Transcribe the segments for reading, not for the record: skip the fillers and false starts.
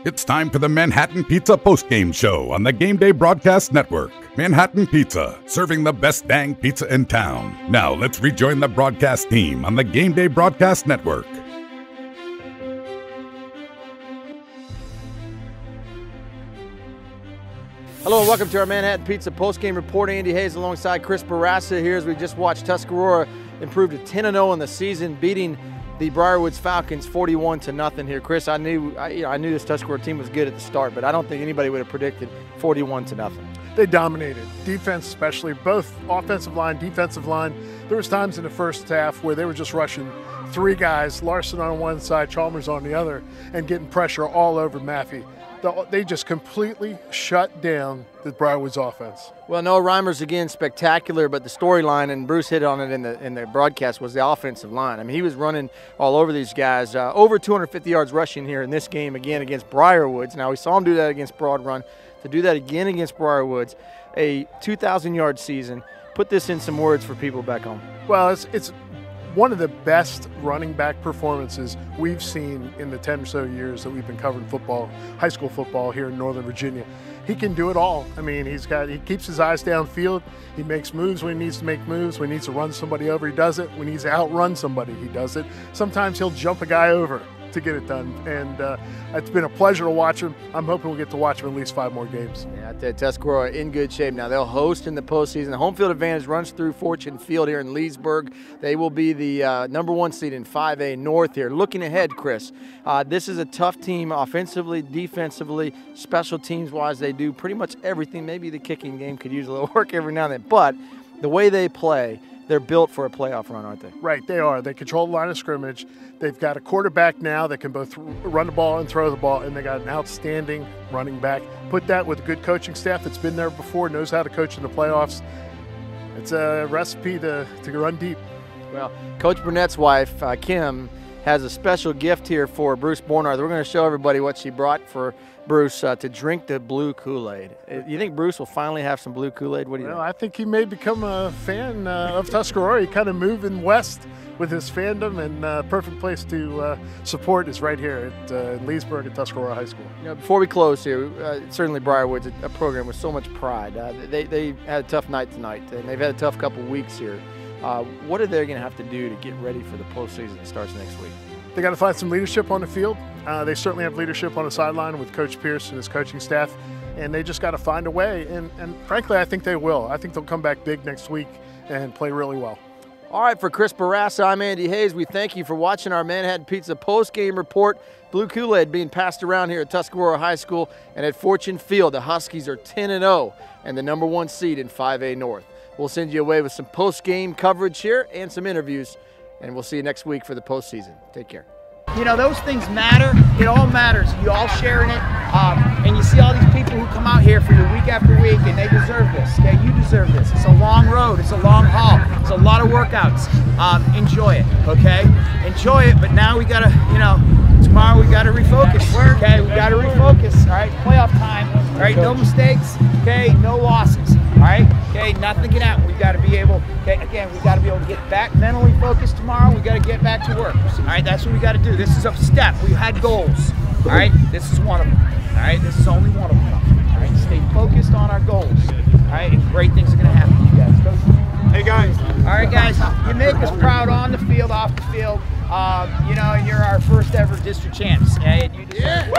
It's time for the Manhattan Pizza postgame show on the Gameday Broadcast Network. Manhattan Pizza, serving the best dang pizza in town. Now let's rejoin the broadcast team on the Gameday Broadcast Network. Hello and welcome to our Manhattan Pizza postgame report. Andy Hayes alongside Chris Bourassa here as we just watched Tuscarora improve to 10-0 in the season, beating the Briar Woods Falcons 41-0 here. Chris, I knew this Tuscarora team was good at the start, but I don't think anybody would have predicted 41-0. They dominated. Defense especially, both offensive line, defensive line. There was times in the first half where they were just rushing three guys, Larson on one side, Chalmers on the other, and getting pressure all over Maffey. They just completely shut down the Briar Woods offense. Well, Noah Reimer's again spectacular, but the storyline, and Bruce hit on it in the broadcast, was the offensive line. I mean, he was running all over these guys. Over 250 yards rushing here in this game again against Briar Woods. Now, we saw him do that against Broad Run. To do that again against Briar Woods, a 2,000-yard season. Put this in some words for people back home. Well, it's one of the best running back performances we've seen in the 10 or so years that we've been covering football, high school football here in Northern Virginia. He can do it all. I mean, he keeps his eyes downfield. He makes moves when he needs to make moves. When he needs to run somebody over, he does it. When he needs to outrun somebody, he does it. Sometimes he'll jump a guy over to get it done, and it's been a pleasure to watch him. I'm hoping we'll get to watch him at least 5 more games. Yeah, Tuscarora in good shape now. They'll host in the postseason. The home field advantage runs through Fortune Field here in Leesburg. They will be the #1 seed in 5A North here. Looking ahead, Chris, this is a tough team offensively, defensively, special teams-wise. They do pretty much everything. Maybe the kicking game could use a little work every now and then, but the way they play, they're built for a playoff run, aren't they? Right, they are. They control the line of scrimmage. They've got a quarterback now that can both run the ball and throw the ball, and they got an outstanding running back. Put that with a good coaching staff that's been there before, knows how to coach in the playoffs. It's a recipe to run deep. Well, Coach Burnett's wife, Kim, has a special gift here for Bruce Bornarth. We're going to show everybody what she brought for Bruce to drink the blue Kool-Aid. You think Bruce will finally have some blue Kool-Aid? What do you think? I think he may become a fan of Tuscarora. He kind of moving west with his fandom, and perfect place to support is right here at Leesburg at Tuscarora High School. You know, before we close here, certainly Briar Woods, a program with so much pride. They had a tough night tonight, and they've had a tough couple weeks here. What are they going to have to do to get ready for the postseason that starts next week? They got to find some leadership on the field. They certainly have leadership on the sideline with Coach Pierce and his coaching staff, and they just got to find a way. And frankly, I think they will. I think they'll come back big next week and play really well. All right, for Chris Bourassa, I'm Andy Hayes. We thank you for watching our Manhattan Pizza post-game report. Blue Kool-Aid being passed around here at Tuscarora High School, and at Fortune Field, the Huskies are 10-0 and the #1 seed in 5A North. We'll send you away with some post-game coverage here and some interviews, and we'll see you next week for the postseason. Take care. You know, those things matter. It all matters. You all sharing it. And you see all these people who come out here for you week after week, and they deserve this. Okay, you deserve this. It's a long road. It's a long haul. It's a lot of workouts. Enjoy it, okay? Enjoy it, but now we got to, tomorrow we got to refocus, okay? We got to refocus, all right? Playoff time, all right? No mistakes, okay? No losses, all right? Okay, nothing can happen. We got to be able, okay, again, we got to be able to get back mentally focused tomorrow. We got to get back to work, all right? That's what we got to do. This is a step. We had goals, all right? This is one of them, all right? This is only one of them, all right? Stay focused on our goals, all right? And great things are going to happen to you guys. Hey, guys. All right, guys, you make us proud on the field, off the field. You're our first ever district champs, okay? And you deserve it.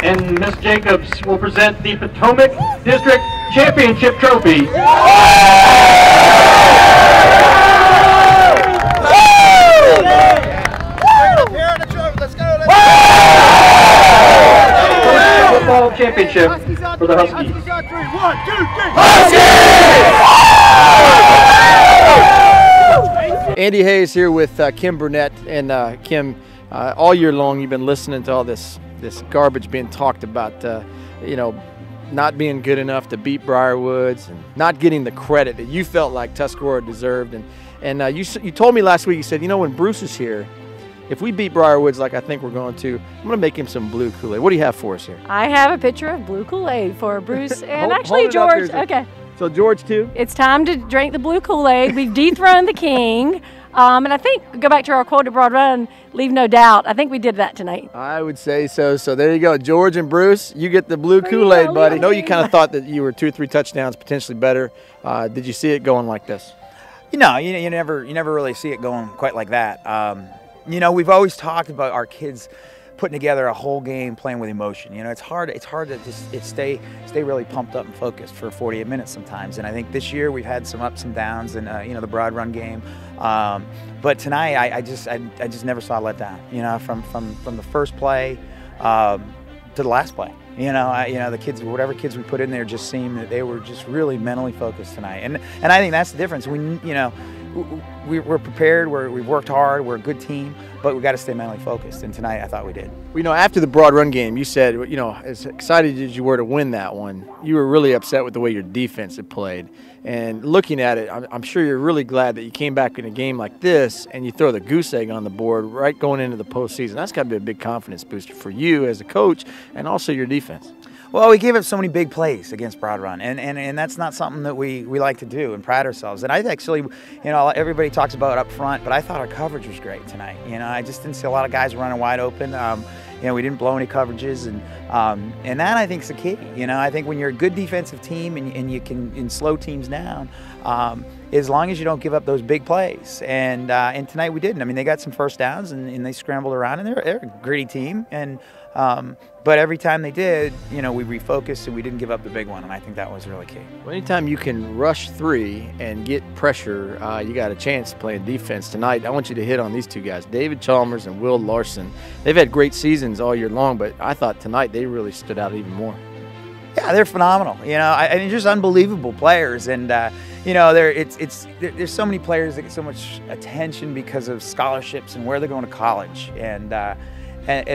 And Ms. Jacobs will present the Potomac District Championship Trophy. Football championship for the Huskies. Andy Hayes here with Kim Burnett, and Kim, all year long you've been listening to all this garbage being talked about, not being good enough to beat Briar Woods and not getting the credit that you felt like Tuscarora deserved. And you told me last week, you said, when Bruce is here, if we beat Briar Woods like I think we're going to, I'm going to make him some blue Kool-Aid. What do you have for us here? I have a picture of blue Kool-Aid for Bruce and actually hold it up George. here. Okay. So George too? It's time to drink the blue Kool-Aid. We've dethroned the king. And I think, go back to our quote at Broad Run, leave no doubt. I think we did that tonight. I would say so. So there you go. George and Bruce, you get the blue Kool-Aid, buddy. I know you kind of thought that you were 2 or 3 touchdowns potentially better. Did you see it going like this? You never really see it going quite like that. We've always talked about our kids putting together a whole game, playing with emotion. It's hard to just stay really pumped up and focused for 48 minutes sometimes. And I think this year we've had some ups and downs in the Broad Run game. But tonight I just never saw a letdown. From the first play to the last play. The kids, whatever kids we put in there, just seemed that they were just really mentally focused tonight. And I think that's the difference. We're prepared. We've worked hard. We're a good team, but we got to stay mentally focused. And tonight, I thought we did. Well, after the Broad Run game, you said, as excited as you were to win that one, you were really upset with the way your defense had played. And looking at it, I'm sure you're really glad that you came back in a game like this and you throw the goose egg on the board right going into the postseason. That's got to be a big confidence booster for you as a coach and also your defense. Well, we gave up so many big plays against Broad Run, and that's not something that we like to do and pride ourselves. And I actually, everybody talks about up front, but I thought our coverage was great tonight. I just didn't see a lot of guys running wide open. We didn't blow any coverages, and that I think is the key. I think when you're a good defensive team and you can slow teams down, as long as you don't give up those big plays. And tonight we didn't. They got some first downs and they scrambled around, and they're a gritty team. And but every time they did, we refocused and we didn't give up the big one, and I think that was really key. Well, anytime you can rush 3 and get pressure, you got a chance playing defense tonight. I want you to hit on these 2 guys, David Chalmers and Will Larson. They've had great seasons all year long, but I thought tonight they really stood out even more. Yeah, they're phenomenal. They're just unbelievable players, and there's so many players that get so much attention because of scholarships and where they're going to college, and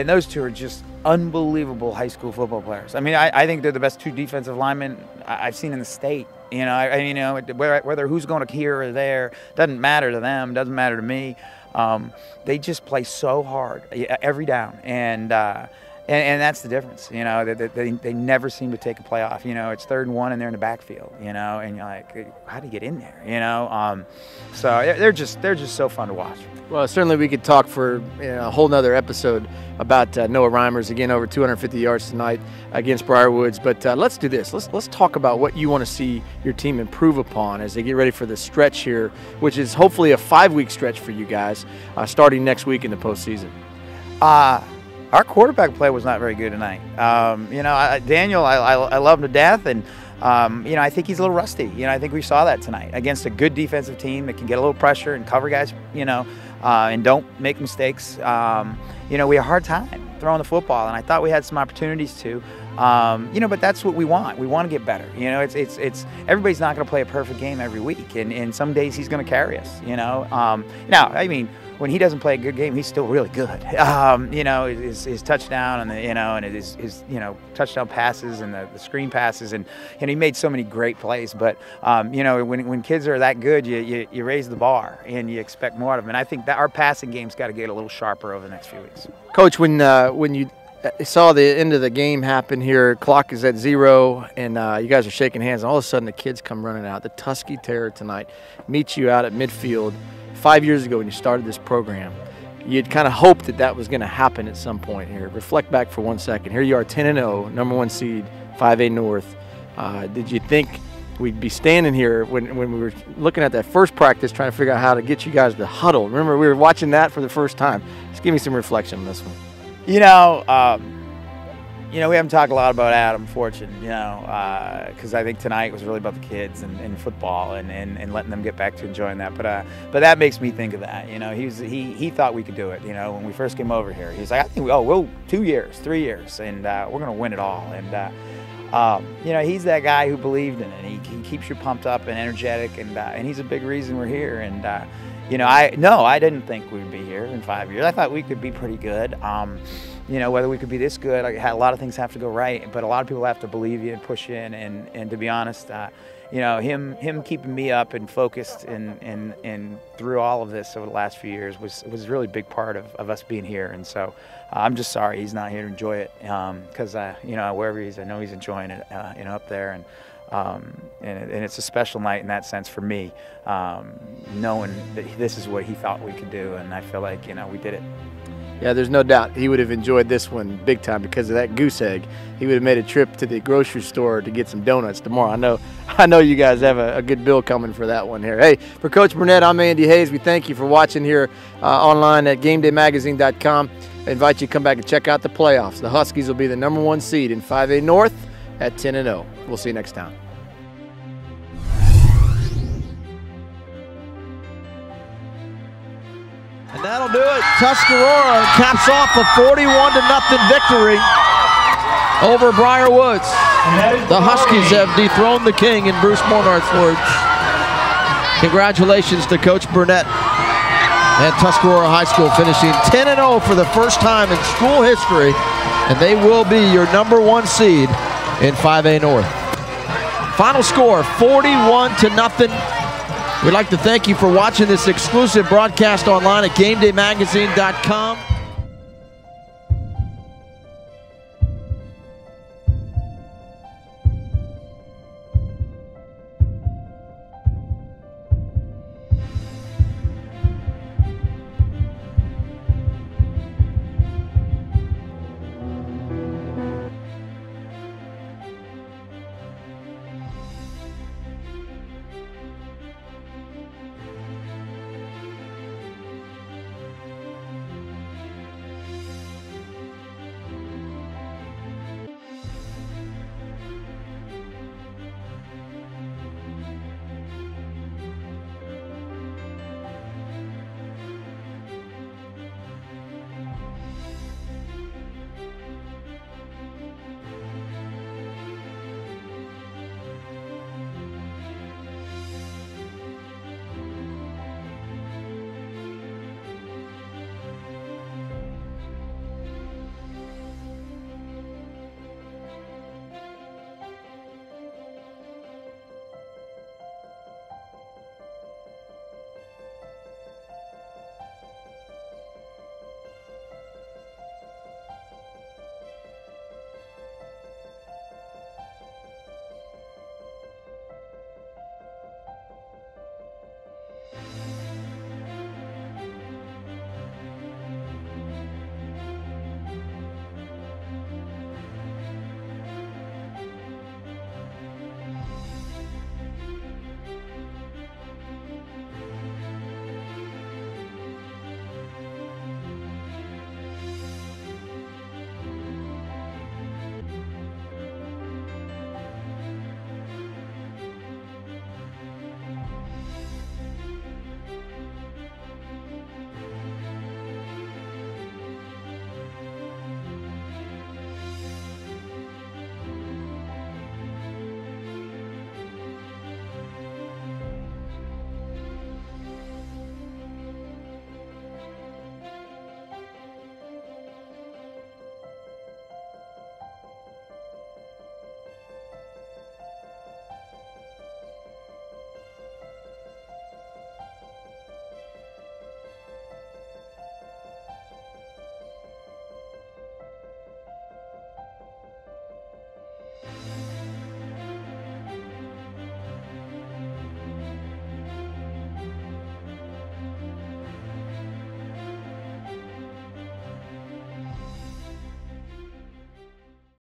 those 2 are just unbelievable high school football players. I think they're the best 2 defensive linemen I've seen in the state. Whether who's going to here or there doesn't matter to them, doesn't matter to me. They just play so hard every down, and that's the difference. They never seem to take a play off. It's 3rd and 1 and they're in the backfield. And you're like, how do you get in there? So they're just so fun to watch. Well, certainly we could talk for a whole nother episode about Noah Reimers, again, over 250 yards tonight against Briar Woods. But let's do this. Let's talk about what you want to see your team improve upon as they get ready for the stretch here, which is hopefully a 5-week stretch for you guys, starting next week in the postseason. Our quarterback play was not very good tonight. Daniel, I love him to death, and I think he's a little rusty. I think we saw that tonight against a good defensive team that can get a little pressure and cover guys, and don't make mistakes. We had a hard time throwing the football, and I thought we had some opportunities to. But that's what we want. We want to get better. It's everybody's not going to play a perfect game every week, and some days he's going to carry us. When he doesn't play a good game, he's still really good. His touchdown and his touchdown passes and the screen passes, and he made so many great plays. But when kids are that good, you raise the bar and you expect more out of them. And I think that our passing game's got to get a little sharper over the next few weeks. Coach, when you saw the end of the game happen here, clock is at 0, and you guys are shaking hands, and all of a sudden the kids come running out. The Tusky Terror tonight meets you out at midfield. 5 years ago when you started this program, you'd kind of hoped that was going to happen at some point here. Reflect back for 1 second. Here you are, 10-0, number 1 seed, 5A North. Did you think we'd be standing here when we were looking at that first practice trying to figure out how to get you guys to huddle? Remember, we were watching that for the first time. Just give me some reflection on this one. We haven't talked a lot about Adam Fortune, because I think tonight was really about the kids and football and letting them get back to enjoying that. But that makes me think of that. He thought we could do it. When we first came over here, he's like, I think we'll 2 years, 3 years, and we're going to win it all. And he's that guy who believed in it. He keeps you pumped up and energetic, and he's a big reason we're here. And I didn't think we'd be here in 5 years. I thought we could be pretty good. Whether we could be this good, a lot of things have to go right, but a lot of people have to believe you and push you in. And to be honest, him keeping me up and focused and through all of this over the last few years was a really big part of us being here. And so I'm just sorry he's not here to enjoy it, because wherever he is, I know he's enjoying it up there. And And it's a special night in that sense for me, knowing that this is what he thought we could do, and I feel like, you know, we did it. Yeah, there's no doubt he would have enjoyed this one big time because of that goose egg. He would have made a trip to the grocery store to get some donuts tomorrow. I know you guys have a good bill coming for that one here. Hey, for Coach Burnett, I'm Andy Hayes. We thank you for watching here online at GameDayMagazine.com. I invite you to come back and check out the playoffs. The Huskies will be the #1 seed in 5A North at 10-0. We'll see you next time. And that'll do it. Tuscarora caps off a 41-0 victory over Briar Woods. The Huskies have dethroned the king, in Bruce Mornart's words. Congratulations to Coach Burnett and Tuscarora High School, finishing 10-0 for the first time in school history, and they will be your #1 seed in 5A North. Final score, 41-0. We'd like to thank you for watching this exclusive broadcast online at GameDayMagazine.com.